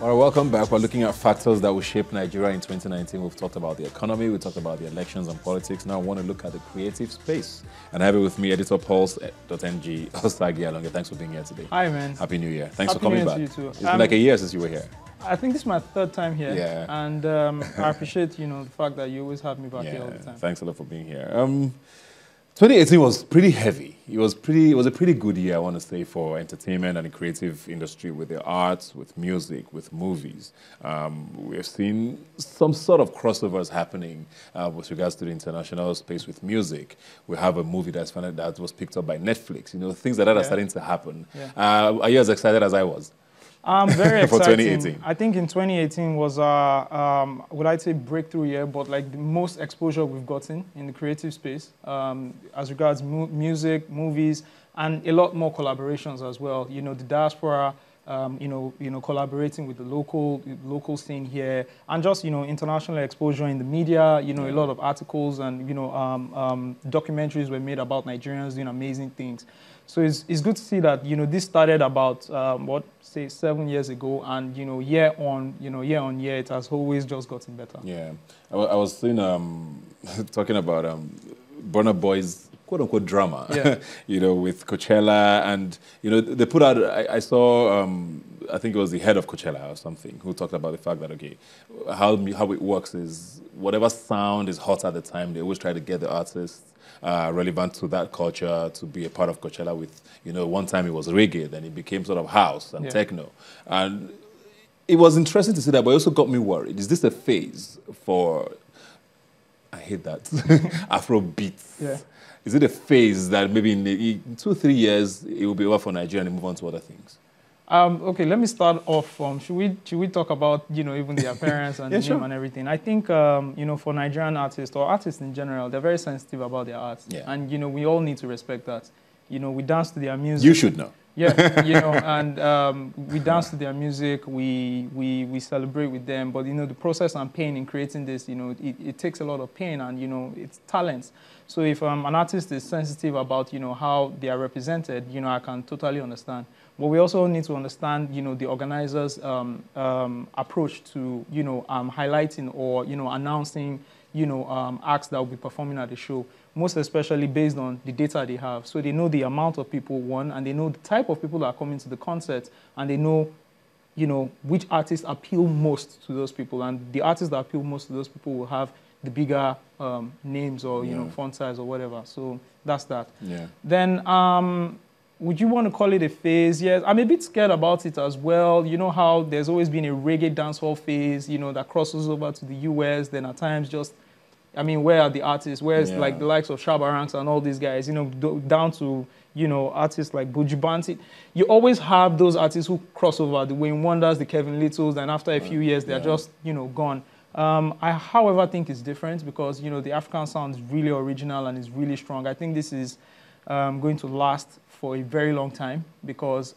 All right, welcome back. We're looking at factors that will shape Nigeria in 2019. We've talked about the economy, we talked about the elections and politics. Now I want to look at the creative space. And I have it with me, editor Pulse.ng, Osagi Alonge. Thanks for being here today. Hi, man. Happy New Year. Thanks Happy for coming New back. Year to you too. It's been like a year since you were here. I think this is my third time here. Yeah. And I appreciate, the fact that you always have me back here all the time. Thanks a lot for being here. 2018 was pretty heavy. It was a pretty good year, I want to say, for entertainment and the creative industry with the arts, with music, with movies. We've seen some sort of crossovers happening with regards to the international space with music. We have a movie that was picked up by Netflix. Things like that are starting to happen. Yeah. Are you as excited as I was? I'm very excited. For 2018. I think in 2018 was would I say breakthrough year, but like the most exposure we've gotten in the creative space as regards music, movies, and a lot more collaborations as well. The diaspora, collaborating with the local scene here, and just international exposure in the media. A lot of articles and documentaries were made about Nigerians doing amazing things. So it's good to see that this started about 7 years ago, and year on year it has always just gotten better. Yeah, I was seeing talking about Burna Boy's quote-unquote drama, with Coachella, and they put out. I saw I think it was the head of Coachella or something who talked about the fact that how it works is whatever sound is hot at the time, they always try to get the artists relevant to that culture to be a part of Coachella. With one time it was reggae, then it became sort of house and techno, and it was interesting to see that, but it also got me worried. Is this a phase for? I hate that Afro beats. Yeah. Is it a phase that maybe in 2 or 3 years it will be over for Nigeria and move on to other things? Okay, let me start off. Should we talk about even the appearance and name and everything? I think for Nigerian artists or artists in general, they're very sensitive about their art, and we all need to respect that. We dance to their music. You should know. Yeah, and we dance to their music. We celebrate with them, but the process and pain in creating this, it takes a lot of pain, and it's talent. So if an artist is sensitive about how they are represented, I can totally understand. But we also need to understand, the organizers' approach to, highlighting or, announcing, acts that will be performing at the show, most especially based on the data they have. So they know the amount of people, one, and they know the type of people that are coming to the concert, and they know, which artists appeal most to those people. And the artists that appeal most to those people will have the bigger names or, font size or whatever. So that's that. Yeah. Then, would you want to call it a phase? Yes, I'm a bit scared about it as well. You know how there's always been a reggae dancehall phase, that crosses over to the US. Then at times where are the artists? Where's like the likes of Shabba Ranks and all these guys, down to, artists like Buju Banton. You always have those artists who cross over, the Wayne Wonders, the Kevin Littles, and after a few years, they're just, gone. I, however, think it's different because, the African sound is really original and is really strong. I think this is going to last for a very long time because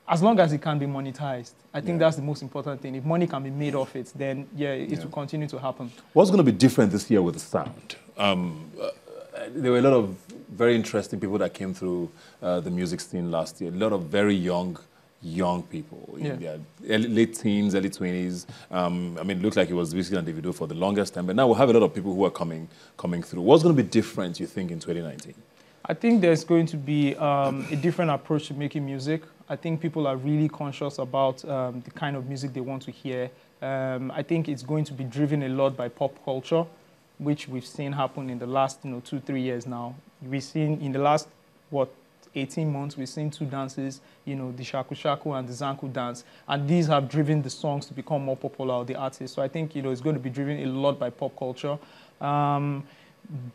as long as it can be monetized, I think that's the most important thing. If money can be made off it, then it will continue to happen. What's going to be different this year with the sound? There were a lot of very interesting people that came through the music scene last year. A lot of very young people in their late teens, early 20s. It looked like it was basically on Davido for the longest time, but now we'll have a lot of people who are coming through. What's going to be different, you think, in 2019? I think there's going to be a different approach to making music. I think people are really conscious about the kind of music they want to hear. I think it's going to be driven a lot by pop culture, which we've seen happen in the last 2-3 years now. We've seen in the last 18 months, we've seen 2 dances, the Shaku Shaku and the Zanku dance, and these have driven the songs to become more popular, the artists. So I think, it's going to be driven a lot by pop culture.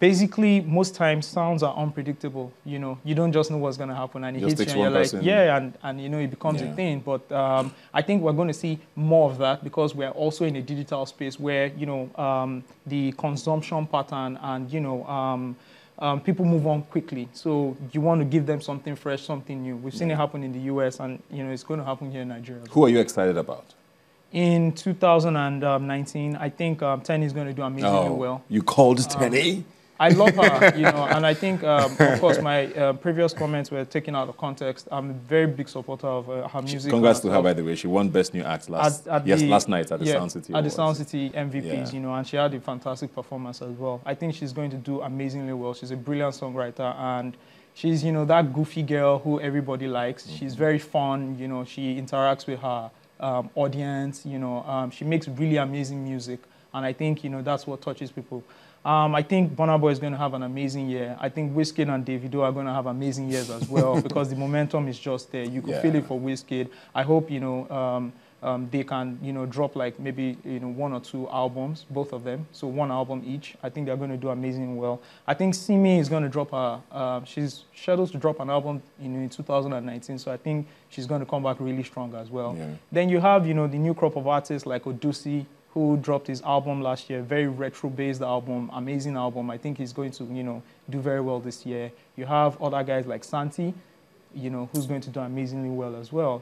Basically, most times, sounds are unpredictable. You don't just know what's going to happen, and it hits you, and you're like, and it becomes a thing. But I think we're going to see more of that because we're also in a digital space where, the consumption pattern and, people move on quickly, so you want to give them something fresh, something new. We've seen it happen in the US, and it's going to happen here in Nigeria. Who are you excited about? In 2019, I think Tenny is going to do amazingly well. You called Tenny? I love her, you know, and I think, of course, my previous comments were taken out of context. I'm a very big supporter of her music. Congrats to her, by the way. She won Best New Act last night at the Sound City at the Awards. Sound City MVPs, you know, and she had a fantastic performance as well. I think she's going to do amazingly well. She's a brilliant songwriter, and she's, you know, that goofy girl who everybody likes. She's very fun, you know, she interacts with her audience, you know, she makes really amazing music, and I think, you know, that's what touches people. I think Burna Boy is going to have an amazing year. I think Wizkid and Davido are going to have amazing years as well because the momentum is just there. You can feel it for Wizkid. I hope, you know, they can, you know, drop like maybe, you know, 1 or 2 albums, both of them. So 1 album each. I think they're going to do amazing well. I think Simi is going to drop she's scheduled to drop an album in 2019. So I think she's going to come back really strong as well. Yeah. Then you have, you know, the new crop of artists like Odusi, who dropped his album last year, very retro-based album, amazing album. I think he's going to, you know, do very well this year. You have other guys like Santi, you know, who's going to do amazingly well as well.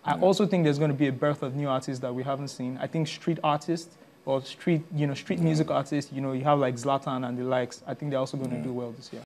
I also think there's going to be a birth of new artists that we haven't seen. I think street artists or street music artists, you know, you have like Zlatan and the likes. I think they're also going to do well this year.